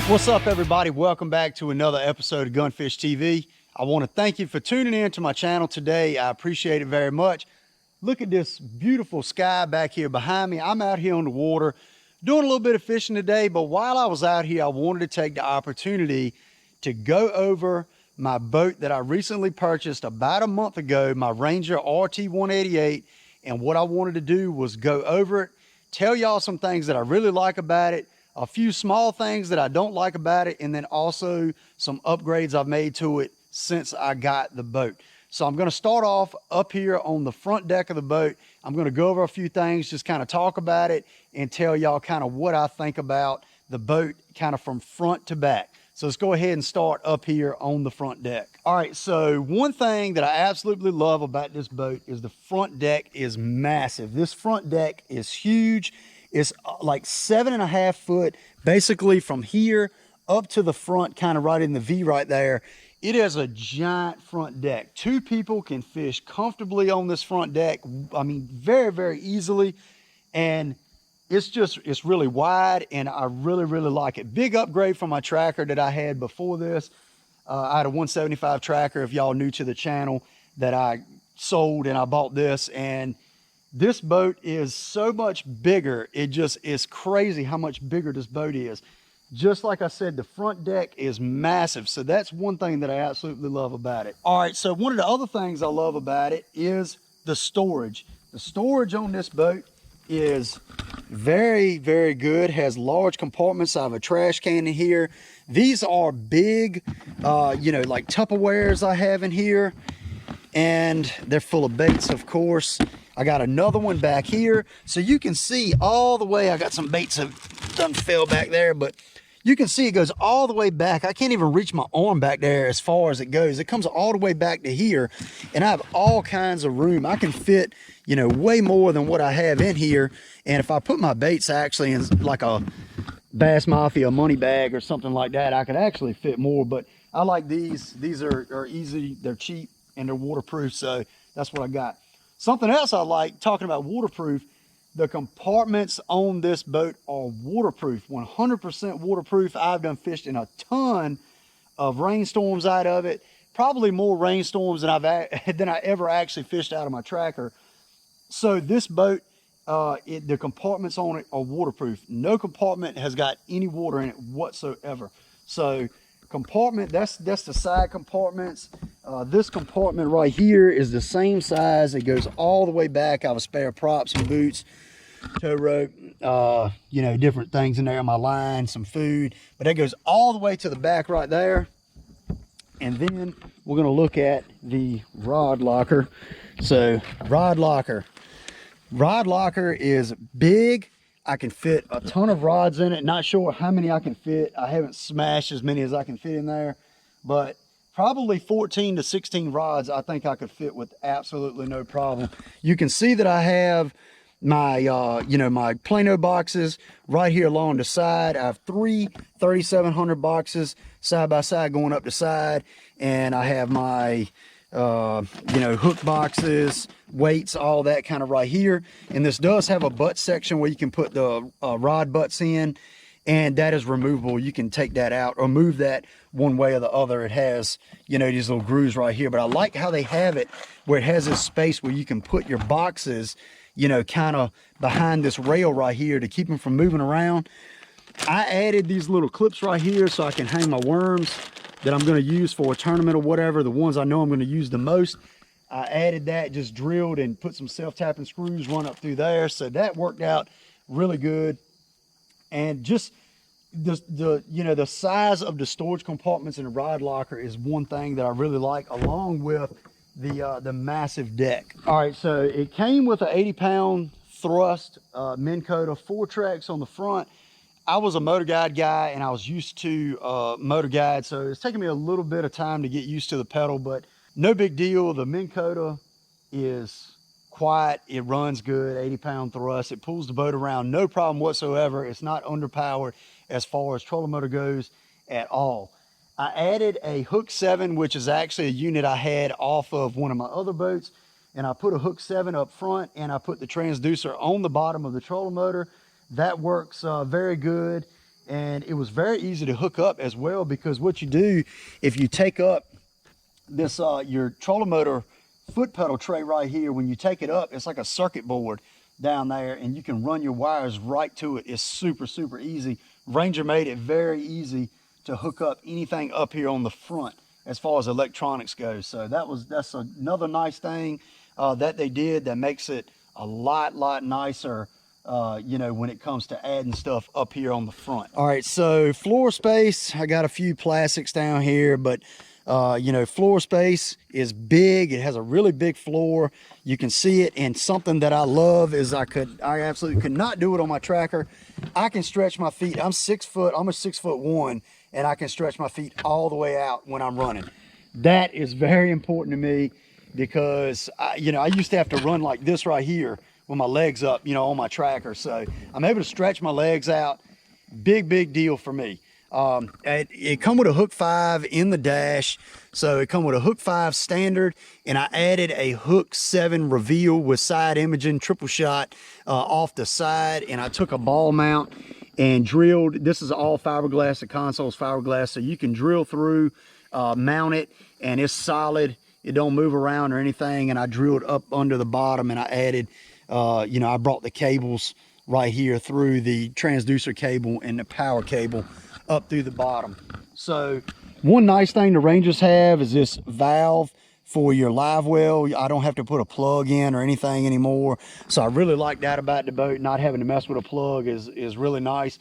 What's up, everybody? Welcome back to another episode of Gunfish TV. I want to thank you for tuning in to my channel today. I appreciate it very much. Look at this beautiful sky back here behind me. I'm out here on the water doing a little bit of fishing today, but while I was out here, I wanted to take the opportunity to go over my boat that I recently purchased about a month ago, my Ranger RT188, and what I wanted to do was go over it, tell y'all some things that I really like about it, a few small things that I don't like about it, and then also some upgrades I've made to it since I got the boat. So I'm going to start off up here on the front deck of the boat. I'm going to go over a few things, just kind of talk about it and tell y'all kind of what I think about the boat kind of from front to back. So let's go ahead and start up here on the front deck. All right, so one thing that I absolutely love about this boat is the front deck is massive. This front deck is huge. It's like 7.5 foot, basically from here up to the front, kind of right in the V right there. It is a giant front deck. Two people can fish comfortably on this front deck. I mean, very, very easily. And it's really wide, and I really, really like it. Big upgrade from my tracker that I had before this. I had a 175 tracker, if y'all new to the channel, that I sold, and I bought this, and this boat is so much bigger. It just is crazy how much bigger this boat is. Just like I said, the front deck is massive. So that's one thing that I absolutely love about it. All right, so one of the other things I love about it is the storage. The storage on this boat is very, very good. Has large compartments. I have a trash can in here. These are big, like Tupperwares I have in here. And they're full of baits, of course. I got another one back here. So you can see all the way, I got some baits that done fell back there, but you can see it goes all the way back. I can't even reach my arm back there as far as it goes. It comes all the way back to here, and I have all kinds of room. I can fit, way more than what I have in here. And if I put my baits actually in like a Bass Mafia money bag or something like that, I could actually fit more. But I like these. These are easy, they're cheap, and they're waterproof, so that's what I got. Something else I like, talking about waterproof, the compartments on this boat are waterproof, 100% waterproof. I've done fished in a ton of rainstorms out of it, probably more rainstorms than I ever actually fished out of my tracker. So this boat, the compartments on it are waterproof. No compartment has got any water in it whatsoever. So compartment, that's the side compartments. This compartment right here is the same size. It goes all the way back. I have a spare props, some boots, tow rope, different things in there, my line, some food, but that goes all the way to the back right there. And then we're going to look at the rod locker. So rod locker is big. I can fit a ton of rods in it. Not sure how many I can fit. I haven't smashed as many as I can fit in there, but probably 14 to 16 rods I think I could fit with absolutely no problem. You can see that I have my my Plano boxes right here along the side. I have three 3700 boxes side by side going up the side, and I have my hook boxes, weights, all that kind of right here. And this does have a butt section where you can put the rod butts in, and that is removable. You can take that out or move that one way or the other. It has, these little grooves right here, but I like how they have it where it has this space where you can put your boxes, kind of behind this rail right here to keep them from moving around. I added these little clips right here so I can hang my worms that I'm going to use for a tournament or whatever, the ones I know I'm going to use the most. I added that, just drilled and put some self-tapping screws, run up through there. So that worked out really good. And just the size of the storage compartments in the rod locker is one thing that I really like, along with the massive deck. All right, so it came with an 80-pound thrust, Minn Kota 4 tracks on the front. I was a motor guide guy, and I was used to motor guide, so it's taking me a little bit of time to get used to the pedal, but no big deal. The Minn Kota is quiet, it runs good, 80-pound thrust, it pulls the boat around, no problem whatsoever. It's not underpowered as far as trolling motor goes at all. I added a hook 7, which is actually a unit I had off of one of my other boats, and I put a hook 7 up front, and I put the transducer on the bottom of the trolling motor. That works very good. And it was very easy to hook up as well, because what you do, if you take up this, your trolling motor foot pedal tray right here, when you take it up, it's like a circuit board down there, and you can run your wires right to it. It's super, super easy. Ranger made it very easy to hook up anything up here on the front as far as electronics goes. So that's another nice thing that they did that makes it a lot nicer, you know, when it comes to adding stuff up here on the front. All right, so floor space, I got a few plastics down here, but you know, floor space is big. It has a really big floor. You can see it. And something that I love is I absolutely could not do it on my tracker. I can stretch my feet. I'm 6 foot, almost 6'1", and I can stretch my feet all the way out when I'm running. That is very important to me, because you know, I used to have to run like this right here with my legs up, you know, on my tracker. So I'm able to stretch my legs out. Big deal for me. It come with a hook 5 in the dash, so it come with a hook 5 standard, and I added a hook 7 reveal with side imaging triple shot off the side, and I took a ball mount and drilled. This is all fiberglass. The console's fiberglass, so you can drill through, mount it, and it's solid. It don't move around or anything. And I drilled up under the bottom, and I added, you know, I brought the cables right here through the transducer cable and the power cable up through the bottom. So one nice thing the Rangers have is this valve for your live well. I don't have to put a plug in or anything anymore. So I really like that about the boat. Not having to mess with a plug is really nice.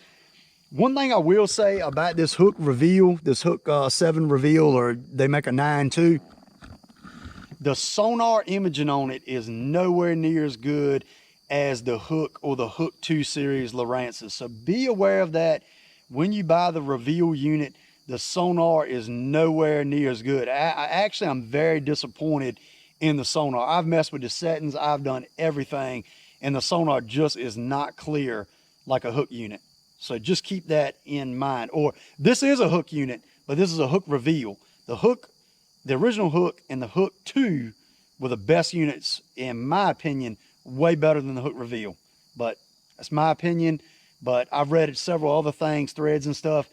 One thing I will say about this hook reveal, this hook 7 reveal, or they make a 9 too, the sonar imaging on it is nowhere near as good as the hook or the hook 2 series Lowrances. So be aware of that. When you buy the reveal unit, the sonar is nowhere near as good. I'm very disappointed in the sonar. I've messed with the settings, I've done everything, and the sonar just is not clear like a hook unit. So just keep that in mind. Or this is a hook unit, but this is a hook reveal. The original hook and the hook 2 were the best units, in my opinion, way better than the hook reveal. But that's my opinion. But I've read several other things, threads and stuff,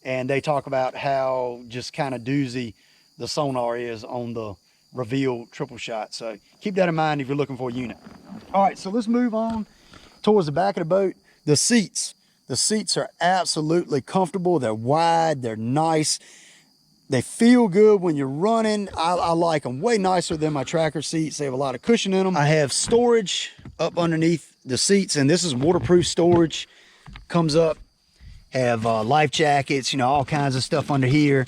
and they talk about how just kind of doozy the sonar is on the reveal triple shot. So keep that in mind if you're looking for a unit. All right, so let's move on towards the back of the boat. The seats are absolutely comfortable. They're wide, they're nice. They feel good when you're running. I like them way nicer than my tracker seats. They have a lot of cushion in them. I have storage up underneath the seats, and this is waterproof storage. Comes up, have life jackets, you know, all kinds of stuff under here,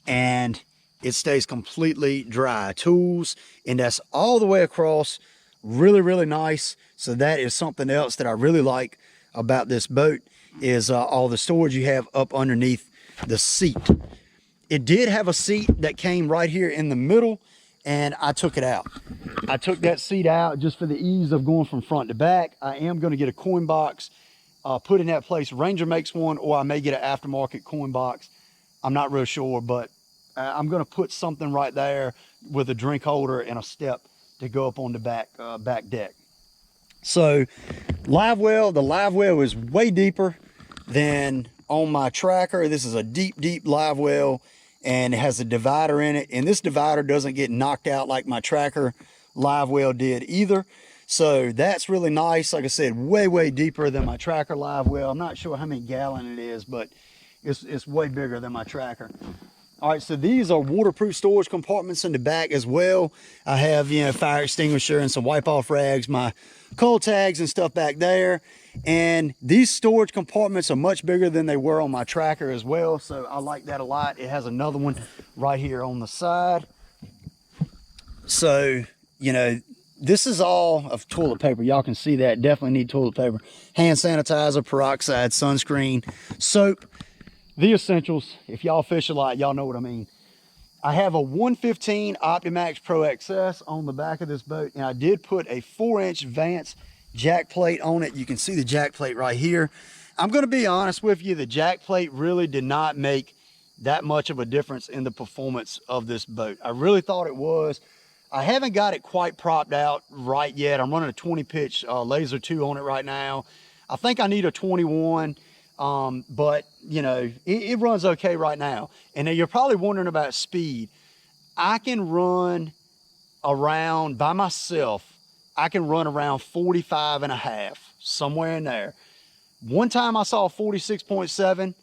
and it stays completely dry. Tools, and that's all the way across. Really nice. So that is something else that I really like about this boat, is all the storage you have up underneath the seat. It did have a seat that came right here in the middle, and I took it out. I took that seat out just for the ease of going from front to back. I am going to get a coin box put in that place. Ranger makes one, or I may get an aftermarket coin box. I'm not real sure, but I'm going to put something right there with a drink holder and a step to go up on the back deck. So the live well is way deeper than on my tracker. This is a deep live well, and it has a divider in it, and this divider doesn't get knocked out like my tracker live well did either. So that's really nice. Like I said, way deeper than my tracker live well. I'm not sure how many gallon it is, but it's way bigger than my tracker. All right, so these are waterproof storage compartments in the back as well. I have, you know, fire extinguisher and some wipe off rags, my cold tags and stuff back there. And these storage compartments are much bigger than they were on my tracker as well. So I like that a lot. It has another one right here on the side. So, you know, this is all of toilet paper. Y'all can see that. Definitely need toilet paper. Hand sanitizer, peroxide, sunscreen, soap. The essentials. If y'all fish a lot, y'all know what I mean. I have a 115 Optimax Pro XS on the back of this boat, and I did put a 4-inch Vance jack plate on it. You can see the jack plate right here. I'm going to be honest with you, the jack plate really did not make that much of a difference in the performance of this boat. I really thought it was. I haven't got it quite propped out right yet. I'm running a 20 pitch laser 2 on it right now. I think I need a 21. But you know, it runs okay right now. And then you're probably wondering about speed. I can run around by myself. I can run around 45 and a half, somewhere in there. One time I saw 46.7.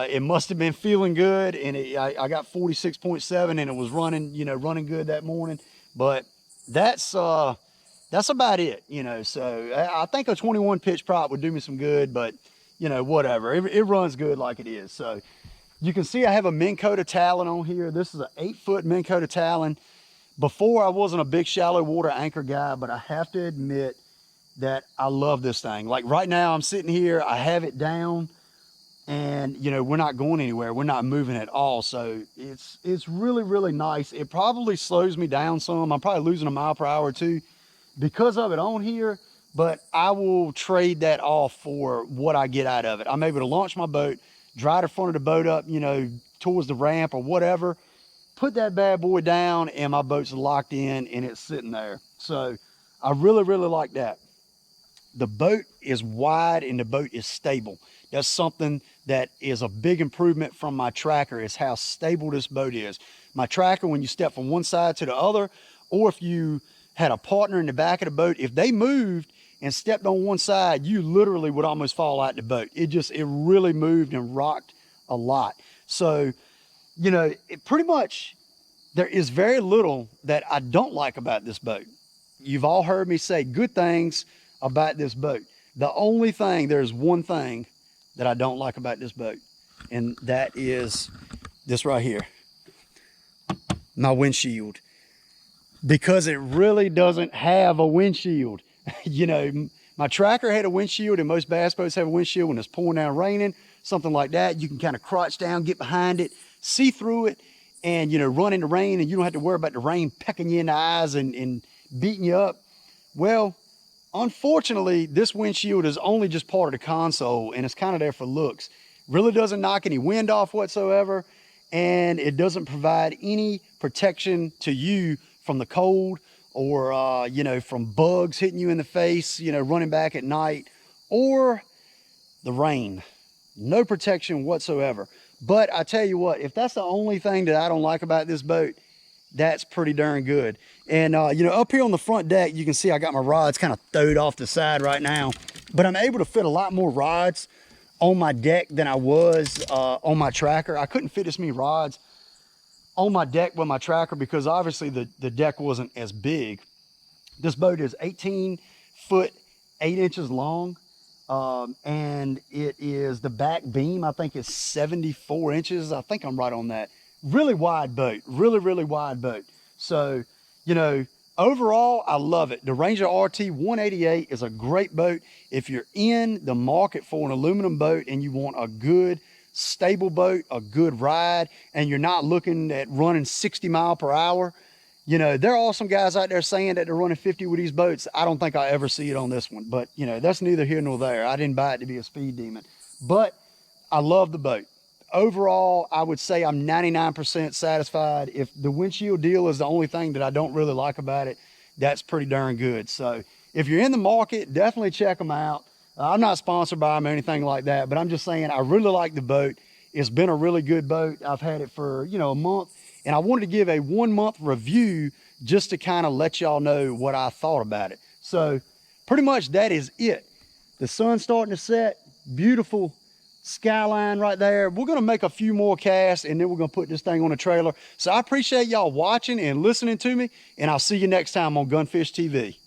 It must have been feeling good, and I got 46.7, and it was running, you know, running good that morning. But that's about it, you know. So I think a 21 pitch prop would do me some good, but you know, whatever. It runs good like it is. So you can see I have a Minn Kota Talon on here. This is an 8-foot Minn Kota Talon. Before I wasn't a big shallow water anchor guy, but I have to admit that I love this thing. Like right now I'm sitting here, I have it down, and you know, we're not going anywhere. We're not moving at all. So it's really, really nice. It probably slows me down some. I'm probably losing a mile per hour or two because of it on here, but I will trade that off for what I get out of it. I'm able to launch my boat, dry the front of the boat up, you know, towards the ramp or whatever, put that bad boy down, and my boat's locked in and it's sitting there. So I really, really like that. The boat is wide and the boat is stable. That's something that is a big improvement from my tracker, is how stable this boat is. My tracker, when you step from one side to the other, or if you had a partner in the back of the boat, if they moved and stepped on one side, you literally would almost fall out the boat. It really moved and rocked a lot. So, you know, pretty much there is very little that I don't like about this boat. You've all heard me say good things about this boat. There's one thing that I don't like about this boat, and that is this right here, my windshield. Because it really doesn't have a windshield. You know, my tracker had a windshield, and most bass boats have a windshield when it's pouring down raining, something like that. You can kind of crouch down, get behind it, see through it, and, you know, run in the rain, and you don't have to worry about the rain pecking you in the eyes and beating you up. Well, unfortunately, this windshield is only just part of the console, and it's kind of there for looks. Really doesn't knock any wind off whatsoever, and it doesn't provide any protection to you from the cold, or you know, from bugs hitting you in the face, you know, running back at night, or the rain. No protection whatsoever. But I tell you what, if that's the only thing that I don't like about this boat, that's pretty darn good. And you know, up here on the front deck, you can see I got my rods kind of throwed off the side right now, but I'm able to fit a lot more rods on my deck than I was on my tracker. I couldn't fit as many rods on my deck with my tracker because obviously the deck wasn't as big. This boat is 18 foot 8 inches long, and it is, the back beam I think is 74 inches. I think I'm right on that. Really wide boat, really, really wide boat. So, you know, overall, I love it. The Ranger RT188 is a great boat. If you're in the market for an aluminum boat and you want a good, stable boat, a good ride, and you're not looking at running 60 mile per hour, you know, there are some guys out there saying that they're running 50 with these boats. I don't think I ever see it on this one, but you know, that's neither here nor there. I didn't buy it to be a speed demon, but I love the boat. Overall, I would say I'm 99% satisfied. If the windshield deal is the only thing that I don't really like about it, that's pretty darn good. So if you're in the market, definitely check them out. I'm not sponsored by them or anything like that, but I'm just saying I really like the boat. It's been a really good boat. I've had it for, you know, a month, and I wanted to give a 1 month review just to kind of let y'all know what I thought about it. So pretty much that is it. The sun's starting to set, beautiful skyline right there. We're going to make a few more casts, and then we're going to put this thing on a trailer. So I appreciate y'all watching and listening to me, and I'll see you next time on Gunfish TV.